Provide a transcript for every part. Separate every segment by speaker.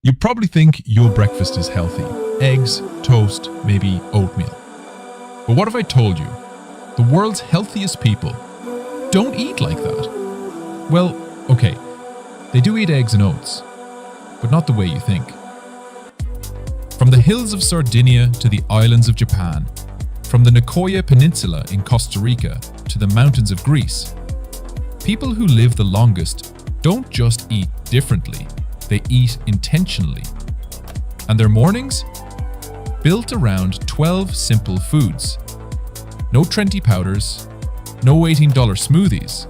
Speaker 1: You probably think your breakfast is healthy. Eggs, toast, maybe oatmeal. But what if I told you the world's healthiest people don't eat like that? Well, okay, they do eat eggs and oats, but not the way you think. From the hills of Sardinia to the islands of Japan, from the Nicoya Peninsula in Costa Rica to the mountains of Greece, people who live the longest don't just eat differently, they eat intentionally. And their mornings? Built around 12 simple foods. No trendy powders, no $18 smoothies,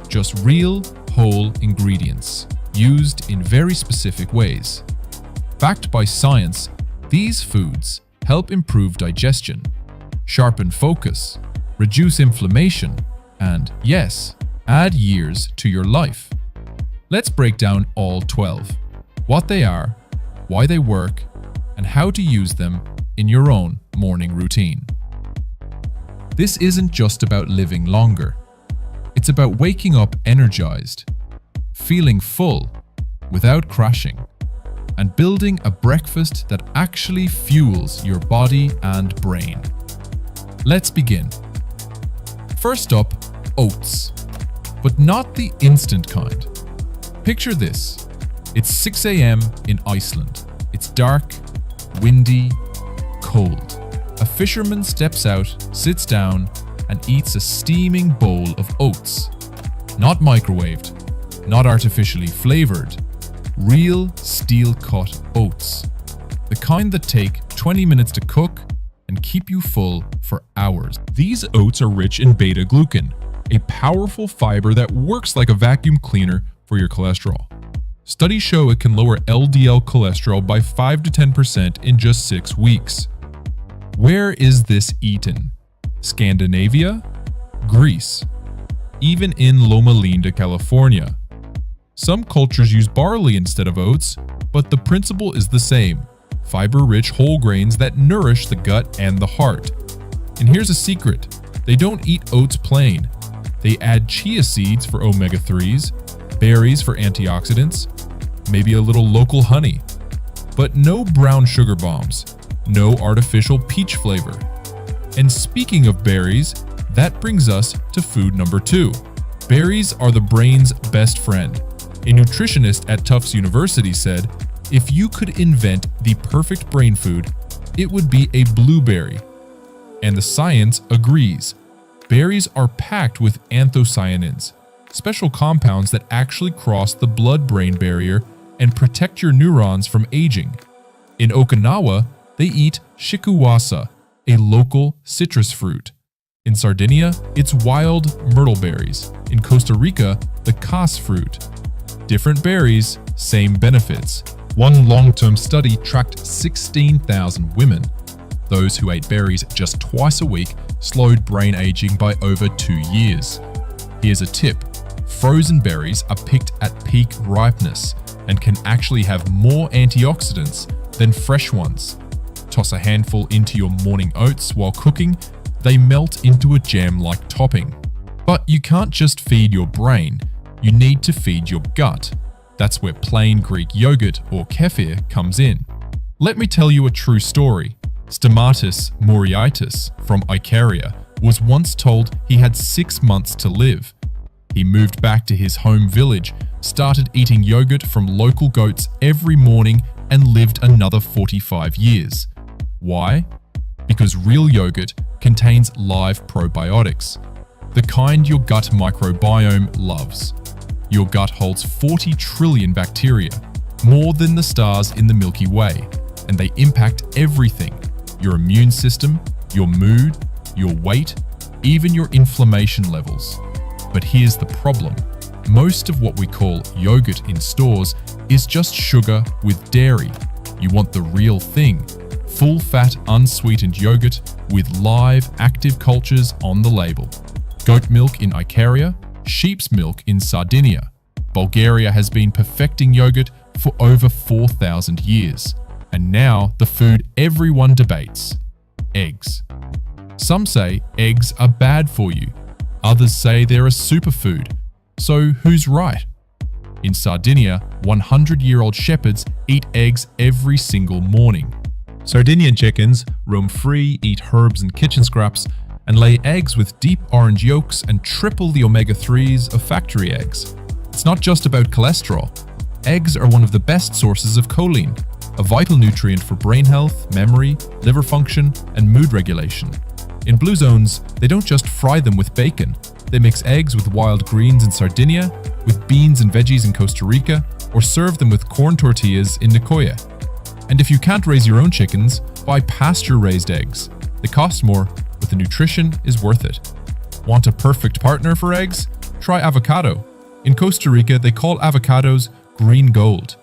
Speaker 1: just real, whole ingredients, used in very specific ways. Backed by science, these foods help improve digestion, sharpen focus, reduce inflammation, and, yes, add years to your life. Let's break down all 12. What they are, why they work, and how to use them in your own morning routine. This isn't just about living longer. It's about waking up energized, feeling full without crashing, and building a breakfast that actually fuels your body and brain. Let's begin. First up, oats. But not the instant kind. Picture this. It's 6 a.m. in Iceland. It's dark, windy, cold. A fisherman steps out, sits down, and eats a steaming bowl of oats. Not microwaved, not artificially flavored. Real steel-cut oats. The kind that take 20 minutes to cook and keep you full for hours. These oats are rich in beta-glucan, a powerful fiber that works like a vacuum cleaner for your cholesterol. Studies show it can lower LDL cholesterol by 5 to 10% in just 6 weeks. Where is this eaten? Scandinavia? Greece? Even in Loma Linda, California. Some cultures use barley instead of oats, but the principle is the same. Fiber-rich whole grains that nourish the gut and the heart. And here's a secret. They don't eat oats plain. They add chia seeds for omega-3s, berries for antioxidants, maybe a little local honey. But no brown sugar bombs, no artificial peach flavor. And speaking of berries, that brings us to food number 2. Berries are the brain's best friend. A nutritionist at Tufts University said, if you could invent the perfect brain food, it would be a blueberry. And the science agrees. Berries are packed with anthocyanins, special compounds that actually cross the blood-brain barrier and protect your neurons from aging. In Okinawa, they eat shikuwasa, a local citrus fruit. In Sardinia, it's wild myrtle berries. In Costa Rica, the cas fruit. Different berries, same benefits. One long-term study tracked 16,000 women. Those who ate berries just twice a week slowed brain aging by over 2 years. Here's a tip. Frozen berries are picked at peak ripeness and can actually have more antioxidants than fresh ones. Toss a handful into your morning oats while cooking. They melt into a jam-like topping. But you can't just feed your brain. You need to feed your gut. That's where plain Greek yogurt or kefir comes in. Let me tell you a true story. Stamatis Moriaitis from Icaria was once told he had 6 months to live. He moved back to his home village, started eating yogurt from local goats every morning, and lived another 45 years. Why? Because real yogurt contains live probiotics, the kind your gut microbiome loves. Your gut holds 40 trillion bacteria, more than the stars in the Milky Way, and they impact everything: your immune system, your mood, your weight, even your inflammation levels. But here's the problem. Most of what we call yogurt in stores is just sugar with dairy. You want the real thing. Full-fat, unsweetened yogurt with live, active cultures on the label. Goat milk in Icaria, sheep's milk in Sardinia. Bulgaria has been perfecting yogurt for over 4,000 years. And now the food everyone debates: eggs. Some say eggs are bad for you. Others say they're a superfood. So who's right? In Sardinia, 100-year-old shepherds eat eggs every single morning. Sardinian chickens roam free, eat herbs and kitchen scraps, and lay eggs with deep orange yolks and triple the omega-3s of factory eggs. It's not just about cholesterol. Eggs are one of the best sources of choline, a vital nutrient for brain health, memory, liver function, and mood regulation. In Blue Zones, they don't just fry them with bacon. They mix eggs with wild greens in Sardinia, with beans and veggies in Costa Rica, or serve them with corn tortillas in Nicoya. And if you can't raise your own chickens, buy pasture-raised eggs. They cost more, but the nutrition is worth it. Want a perfect partner for eggs? Try avocado. In Costa Rica, they call avocados green gold.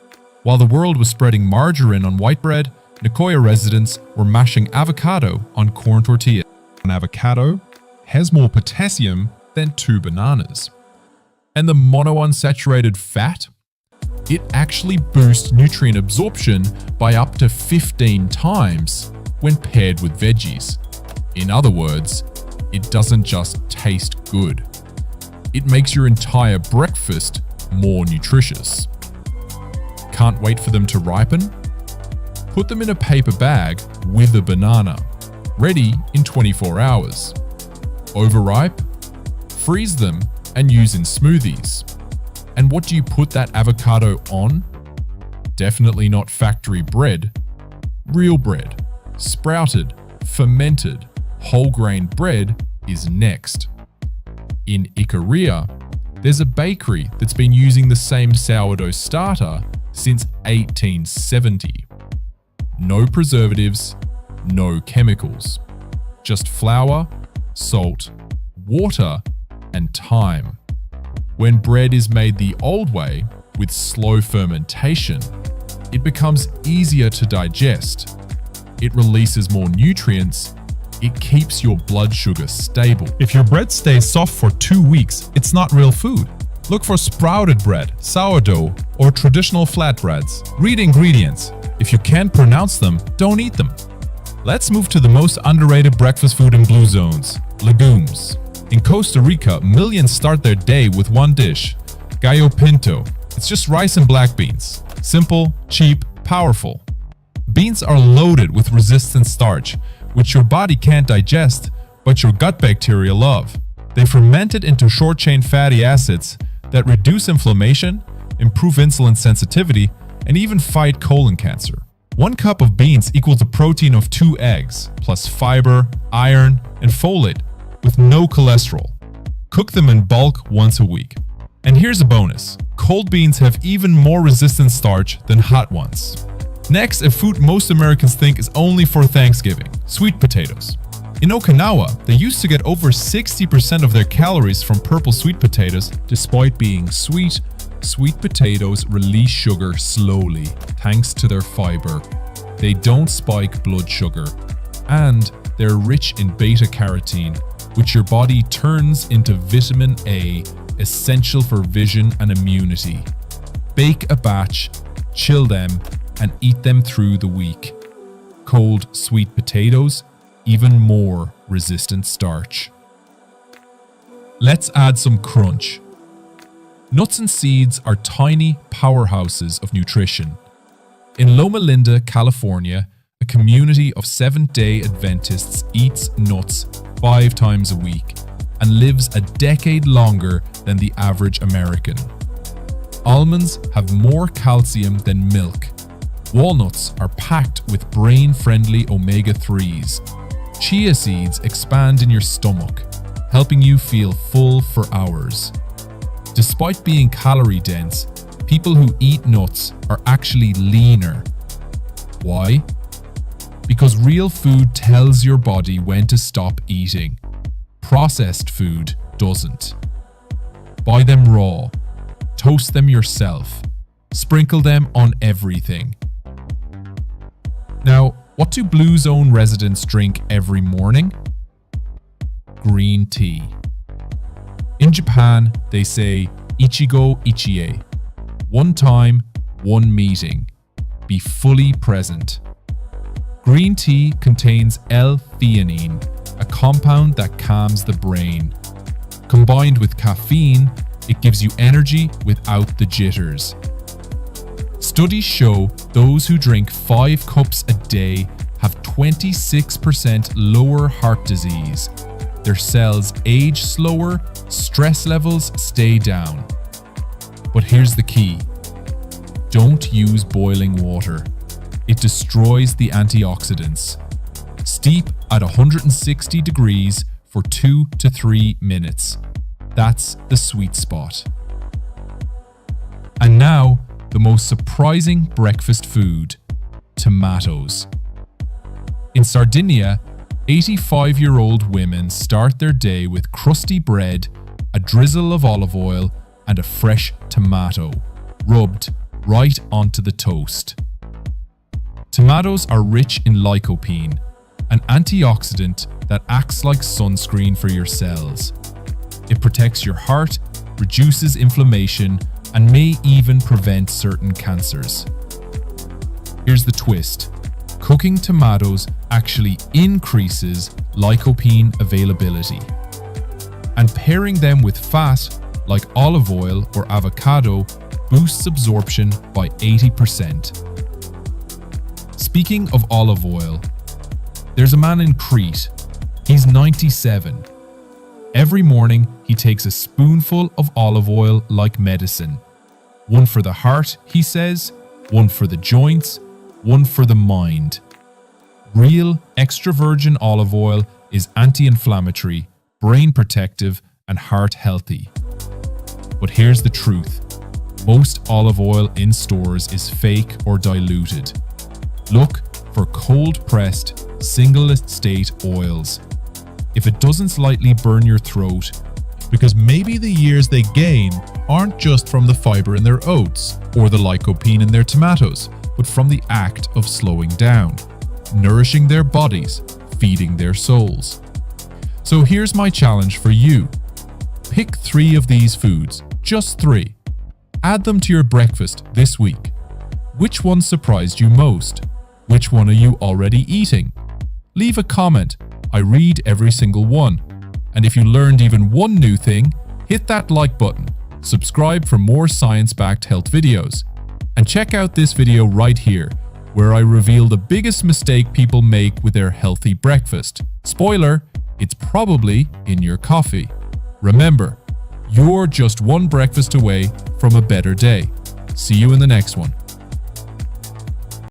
Speaker 1: While the world was spreading margarine on white bread, Nicoya residents were mashing avocado on corn tortillas. An avocado has more potassium than 2 bananas. And the monounsaturated fat? It actually boosts nutrient absorption by up to 15 times when paired with veggies. In other words, it doesn't just taste good. It makes your entire breakfast more nutritious. Can't wait for them to ripen? Put them in a paper bag with a banana, ready in 24 hours. Overripe? Freeze them and use in smoothies. And what do you put that avocado on? Definitely not factory bread. Real bread, sprouted, fermented, whole grain bread is next. In Ikaria, there's a bakery that's been using the same sourdough starter since 1870. No preservatives, no chemicals. Just flour, salt, water, and time. When bread is made the old way, with slow fermentation, it becomes easier to digest. It releases more nutrients. It keeps your blood sugar stable. If your bread stays soft for 2 weeks, it's not real food. Look for sprouted bread, sourdough, or traditional flatbreads. Read ingredients. If you can't pronounce them, don't eat them. Let's move to the most underrated breakfast food in Blue Zones: legumes. In Costa Rica, millions start their day with one dish, gallo pinto. It's just rice and black beans. Simple, cheap, powerful. Beans are loaded with resistant starch, which your body can't digest, but your gut bacteria love. They ferment it into short-chain fatty acids that reduce inflammation, improve insulin sensitivity, and even fight colon cancer. 1 cup of beans equals the protein of 2 eggs, plus fiber, iron, and folate, with no cholesterol. Cook them in bulk once a week. And here's a bonus: cold beans have even more resistant starch than hot ones. Next, a food most Americans think is only for Thanksgiving: sweet potatoes. In Okinawa, they used to get over 60% of their calories from purple sweet potatoes. Despite being sweet, sweet potatoes release sugar slowly thanks to their fiber. They don't spike blood sugar, and they're rich in beta-carotene, which your body turns into vitamin A, essential for vision and immunity. Bake a batch, chill them, and eat them through the week. Cold sweet potatoes, even more resistant starch. Let's add some crunch. Nuts and seeds are tiny powerhouses of nutrition. In Loma Linda, California, a community of Seventh-day Adventists eats nuts 5 times a week and lives a decade longer than the average American. Almonds have more calcium than milk. Walnuts are packed with brain-friendly omega-3s. Chia seeds expand in your stomach, helping you feel full for hours. Despite being calorie-dense, people who eat nuts are actually leaner. Why? Because real food tells your body when to stop eating. Processed food doesn't. Buy them raw. Toast them yourself. Sprinkle them on everything. Now, what do Blue Zone residents drink every morning? Green tea. In Japan, they say Ichigo Ichie. 1 time, 1 meeting. Be fully present. Green tea contains L-theanine, a compound that calms the brain. Combined with caffeine, it gives you energy without the jitters. Studies show those who drink 5 cups a day have 26% lower heart disease. Their cells age slower, stress levels stay down. But here's the key. Don't use boiling water. It destroys the antioxidants. Steep at 160 degrees for 2 to 3 minutes. That's the sweet spot. And now, the most surprising breakfast food: tomatoes. In Sardinia, 85-year-old women start their day with crusty bread, a drizzle of olive oil, and a fresh tomato, rubbed right onto the toast. Tomatoes are rich in lycopene, an antioxidant that acts like sunscreen for your cells. It protects your heart, reduces inflammation, and may even prevent certain cancers. Here's the twist. Cooking tomatoes actually increases lycopene availability. And pairing them with fat, like olive oil or avocado, boosts absorption by 80%. Speaking of olive oil, there's a man in Crete. He's 97. Every morning, he takes a spoonful of olive oil like medicine. One for the heart, he says, one for the joints, one for the mind. Real extra virgin olive oil is anti-inflammatory, brain protective, and heart healthy. But here's the truth. Most olive oil in stores is fake or diluted. Look for cold-pressed, single-estate oils. If it doesn't slightly burn your throat,
Speaker 2: because maybe the years they gain aren't just from the fiber in their oats or the lycopene in their tomatoes, but from the act of slowing down, nourishing their bodies, feeding their souls. So here's my challenge for you. Pick 3 of these foods, just 3. Add them to your breakfast this week. Which one surprised you most? Which one are you already eating? Leave a comment. I read every single one. And if you learned even one new thing, hit that like button, subscribe for more science-backed health videos, and check out this video right here, where I reveal the biggest mistake people make with their healthy breakfast. Spoiler, it's probably in your coffee. Remember, you're just one breakfast away from a better day. See you in the next one.